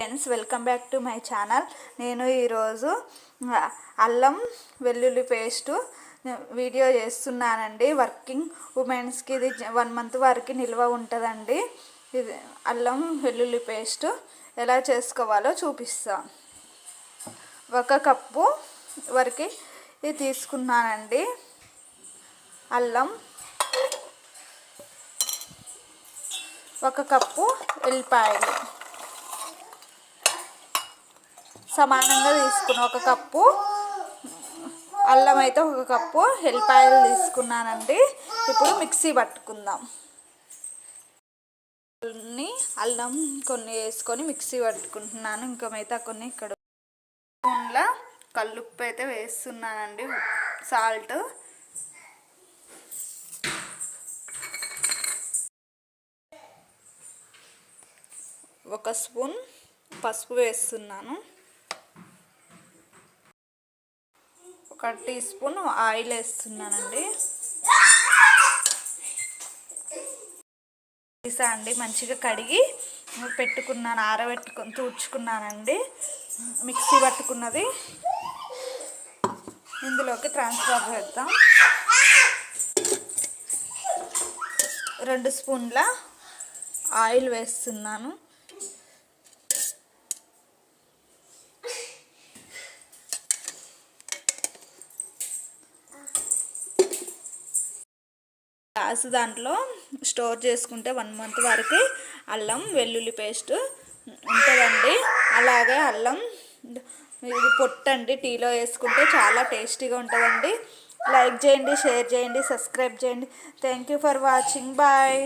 Friends, welcome back to my channel. నేను ఈరోజు అల్లం వెల్లుల్లి పేస్టు వీడియో చేస్తున్నానండి. వర్కింగ్ ఉమెన్స్కి ఇది 1 మంత్ వరకు నిల్వ ఉంటుందండి. ఇది అల్లం వెల్లుల్లి పేస్టు ఎలా చేసుకోవాలో చూపిస్తాను. 1 కప్పు వరకు ఇది తీసుకున్నానండి. అల్లం, 1 కప్పు ఎల్లిపాయలు సమానంగా తీసుకున్నాను. 1 కప్పు అల్లం అయితే 1 కప్పు ఎల్లిపాయలు తీసుకున్నానండి. ఇప్పుడు మిక్సీ పట్టుకుందాం. అల్లం కొన్ని వేసుకొని మిక్సీ పట్టుకుంటున్నాను. ఇంకా మిగతా కొన్ని ఇక్కడ స్పూన్ల కల్లుప్పు అయితే వేస్తున్నానండి. సాల్ట్, ఒక స్పూన్ పసుపు వేస్తున్నాను. 1 టీ స్పూన్ ఆయిల్ వేస్తున్నానండి. అండి మంచిగా కడిగి పెట్టుకున్నాను, ఆరబెట్టుకొని తూడ్చుకున్నానండి. మిక్సీ పట్టుకున్నది ఇందులోకి ట్రాన్స్ఫర్ చేద్దాం. 2 స్పూన్ల ఆయిల్ వేస్తున్నాను. గ్లాసు దాంట్లో స్టోర్ చేసుకుంటే 1 మంత్ వరకు అల్లం వెల్లుల్లి పేస్ట్ ఉంటుందండి. అలాగే అల్లం ఇది పొట్టండి, టీలో వేసుకుంటే చాలా టేస్టీగా ఉంటుందండి. లైక్ చేయండి, షేర్ చేయండి, సబ్స్క్రైబ్ చేయండి. Thank you for watching. Bye.